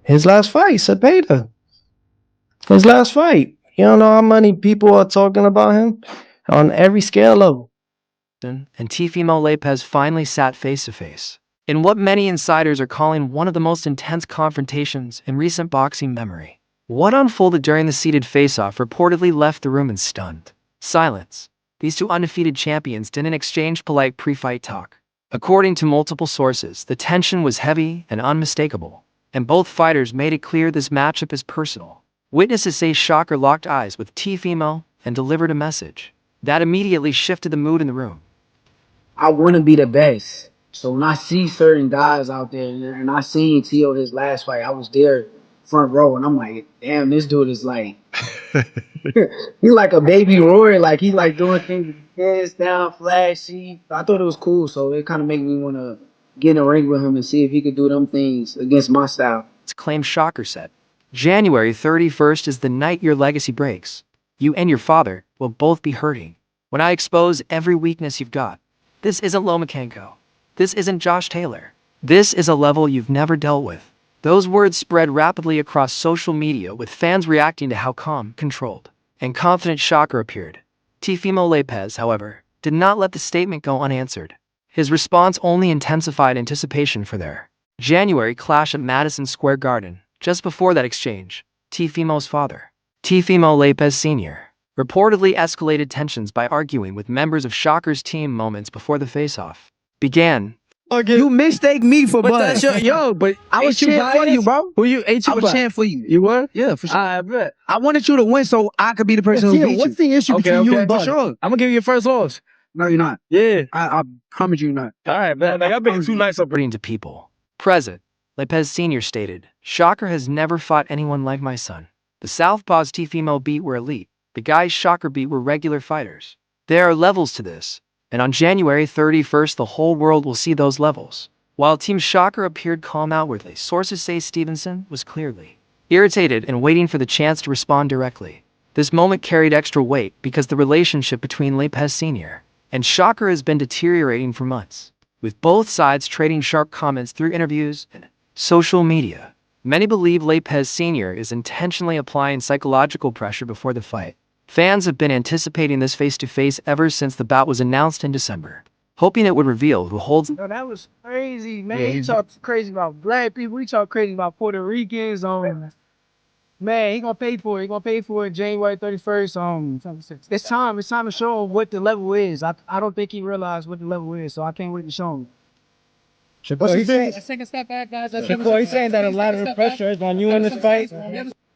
His last fight, Cepeda. His last fight. You don't know how many people are talking about him on every scale level. And Teofimo Lopez finally sat face to face in what many insiders are calling one of the most intense confrontations in recent boxing memory. What unfolded during the seated face-off reportedly left the room in stunned silence. These two undefeated champions didn't exchange polite pre-fight talk. According to multiple sources, the tension was heavy and unmistakable, and both fighters made it clear this matchup is personal. Witnesses say Shakur locked eyes with Teofimo and delivered a message that immediately shifted the mood in the room. I want to be the best. So when I see certain guys out there, and I seen Tio his last fight, I was there front row, and I'm like, damn, this dude is like, he like a baby Roy, like he like doing things with his hands down, flashy. I thought it was cool, so it kind of made me want to get in the ring with him and see if he could do them things against my style. It's claimed Shakur said. January 31st is the night your legacy breaks. You and your father will both be hurting when I expose every weakness you've got. This isn't Lomachenko. This isn't Josh Taylor. This is a level you've never dealt with. Those words spread rapidly across social media, with fans reacting to how calm, controlled, and confident Shakur appeared. Teofimo Lopez, however, did not let the statement go unanswered. His response only intensified anticipation for their January clash at Madison Square Garden. Just before that exchange, Teofimo's father, Teofimo Lopez Sr., reportedly escalated tensions by arguing with members of Shakur's team moments before the face-off began. Okay. You mistake me for But Bud. that's your yo. But I was ain't you cheering for you, biased? bro. Who you? Ain't you I was cheering for you. You were? Yeah, for sure. I bet. I wanted you to win so I could be the person who Yeah, beat what's you. the issue Okay, between you and for Bud? sure. I'm gonna give you your first loss. No, you're not. Yeah. I promise you, you're not. All right, man. Like I've been too nice up. According to people present, Lopez Sr. stated, Shakur has never fought anyone like my son. The Southpaws Teofimo beat were elite. The guys Shakur beat were regular fighters. There are levels to this, and on January 31st, the whole world will see those levels. While Team Shakur appeared calm outwardly, sources say Stevenson was clearly irritated and waiting for the chance to respond directly. This moment carried extra weight because the relationship between Lopez Sr. and Shakur has been deteriorating for months, with both sides trading sharp comments through interviews and social media. Many believe Lopez Sr. is intentionally applying psychological pressure before the fight. Fans have been anticipating this face-to-face ever since the bout was announced in December, hoping it would reveal who holds. No, that was crazy, man. Yeah, he talked crazy about black people. He talked crazy about Puerto Ricans. Man, he gonna pay for it. He gonna pay for it January 31st. It's time. It's time to show him what the level is. I don't think he realized what the level is, so I can't wait to show him. Shakur, he's saying, Shakur, he's saying that a lot of the pressure is on you in this fight.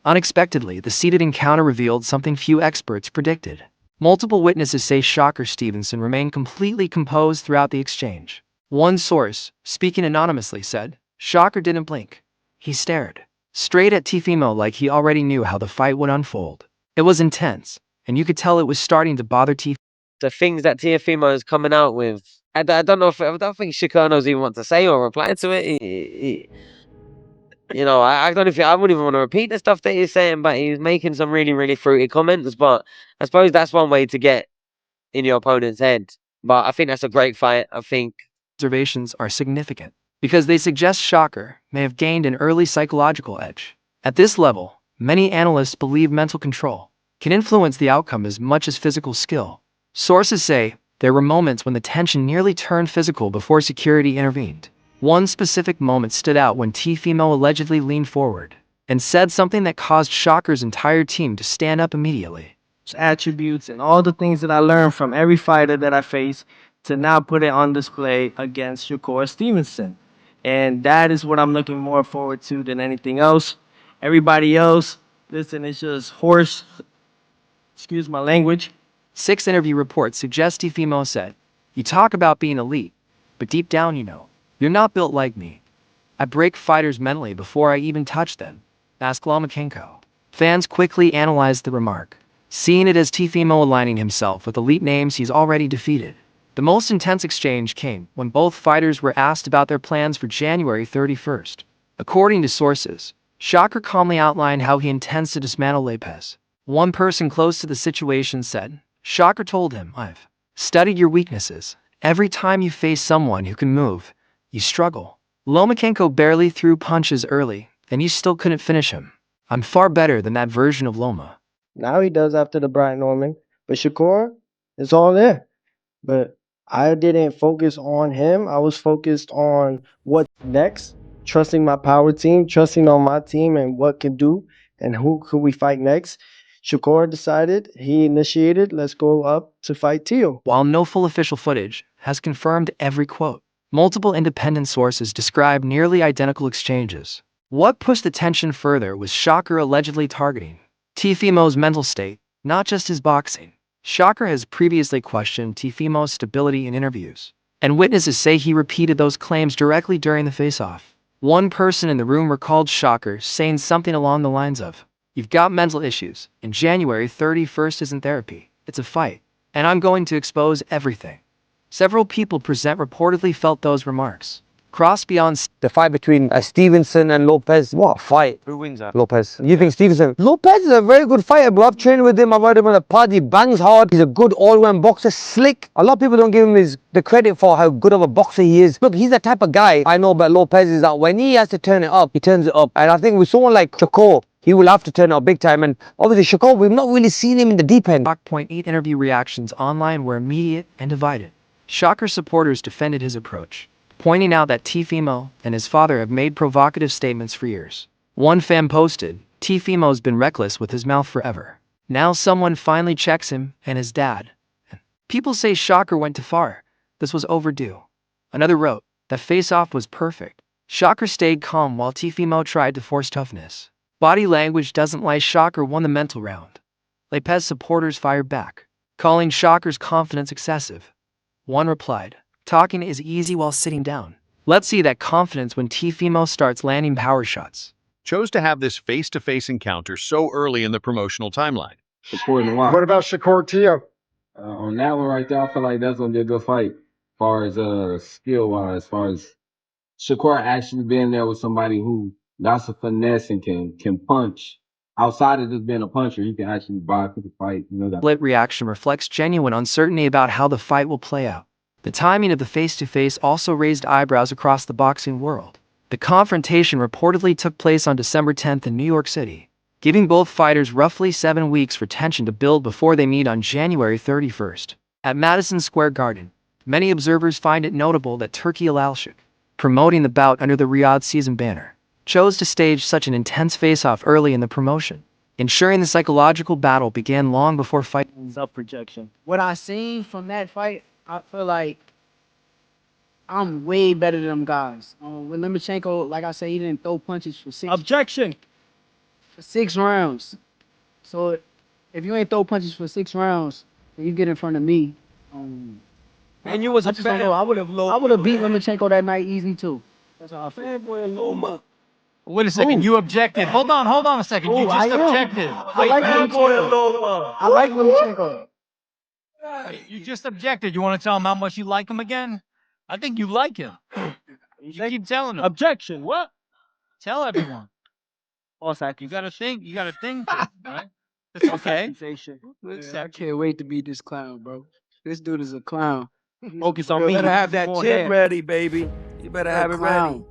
Unexpectedly, the seated encounter revealed something few experts predicted. Multiple witnesses say Shakur Stevenson remained completely composed throughout the exchange. One source, speaking anonymously, said, Shakur didn't blink. He stared straight at Teofimo like he already knew how the fight would unfold. It was intense, and you could tell it was starting to bother Teofimo. The things that Teofimo is coming out with, I don't know if I don't think Shakur knows even what to say or reply to it. You know, I don't know if I wouldn't even want to repeat the stuff that he's saying, but he's making some really, really fruity comments. But I suppose that's one way to get in your opponent's head. But I think that's a great fight. I think Observations are significant because they suggest Shakur may have gained an early psychological edge. At this level, many analysts believe mental control can influence the outcome as much as physical skill. Sources say there were moments when the tension nearly turned physical before security intervened. One specific moment stood out when Teofimo allegedly leaned forward and said something that caused Shakur's entire team to stand up immediately. Attributes and all the things that I learned from every fighter that I face to now put it on display against Shakur Stevenson. And that is what I'm looking more forward to than anything else. Everybody else, listen, it's just horse, excuse my language. 6 interview reports suggest Teofimo said, You talk about being elite, but deep down you know, you're not built like me. I break fighters mentally before I even touch them. Ask Lomachenko. Fans quickly analyzed the remark, seeing it as Teofimo aligning himself with elite names he's already defeated. The most intense exchange came when both fighters were asked about their plans for January 31st. According to sources, Shakur calmly outlined how he intends to dismantle Lopez. One person close to the situation said, Shakur told him, I've studied your weaknesses. Every time you face someone who can move, you struggle. Lomachenko barely threw punches early, and you still couldn't finish him. I'm far better than that version of Loma. Now he does after the Brian Norman. But Shakur, it's all there. But I didn't focus on him. I was focused on what's next, trusting my power team, trusting on my team and what can do and who could we fight next. Shakur decided, he initiated, let's go up to fight Teo. While no full official footage has confirmed every quote, multiple independent sources describe nearly identical exchanges. What pushed the tension further was Shakur allegedly targeting Teofimo's mental state, not just his boxing. Shakur has previously questioned Teofimo's stability in interviews, and witnesses say he repeated those claims directly during the face-off. One person in the room recalled Shakur saying something along the lines of, "You've got mental issues, and January 31st isn't therapy, it's a fight, and I'm going to expose everything." Several people present reportedly felt those remarks cross beyond The fight between Stevenson and Lopez. What a fight. Who wins that? Lopez. You think Stevenson? Lopez is a very good fighter, bro. I've trained with him. I've heard him on the pod. He bangs hard. He's a good all-round boxer. Slick. A lot of people don't give him the credit for how good of a boxer he is. Look, he's the type of guy I know about Lopez is that when he has to turn it up, he turns it up. And I think with someone like Shakur, he will have to turn it up big time. And obviously Shakur, we've not really seen him in the deep end. Point 8 interview reactions online were immediate and divided. Shakur supporters defended his approach, pointing out that Teofimo and his father have made provocative statements for years. One fan posted, "Teofimo's been reckless with his mouth forever. Now someone finally checks him and his dad." People say Shakur went too far. This was overdue. Another wrote, "That face-off was perfect. Shakur stayed calm while Teofimo tried to force toughness. Body language doesn't lie. Shakur won the mental round." Lopez supporters fired back, calling Shakur's confidence excessive. One replied, "Talking is easy while sitting down. Let's see that confidence when Teofimo starts landing power shots." Chose to have this face-to-face encounter so early in the promotional timeline. Supporting why? What about Shakur Teo? On that one right there, I feel like that's gonna be a good fight. As far as skill wise, as far as Shakur actually being there with somebody who got some finesse and can punch. Outside of just being a puncher, he can actually buy for the fight. You know that. Split reaction reflects genuine uncertainty about how the fight will play out. The timing of the face-to-face also raised eyebrows across the boxing world. The confrontation reportedly took place on December 10th in New York City, giving both fighters roughly 7 weeks for tension to build before they meet on January 31st. At Madison Square Garden, many observers find it notable that Turki Alalshik, promoting the bout under the Riyadh season banner, chose to stage such an intense face-off early in the promotion, ensuring the psychological battle began long before fight. Up projection. What I seen from that fight, I feel like I'm way better than them guys. With Lomachenko, like I said, he didn't throw punches for Objection. 6 rounds. So if you ain't throw punches for 6 rounds, then you get in front of me. And you was I a just don't fan. know. I would have beat Lomachenko that night easy too. That's how I feel. Loma. Wait a second, Ooh. you objected. Hold on a second. You Ooh, I just am. objected. I like Lomachenko. Loma. I like Lomachenko. You just objected. You want to tell him how much you like him again? I think you like him. You keep telling him. Objection. What? Tell everyone. False You accusation. gotta think. You gotta think. Right? It's okay. Accusation. Yeah, I can't wait to beat this clown, bro. This dude is a clown. Focus on me. You better have that chip beforehand. ready, baby. You better have it ready.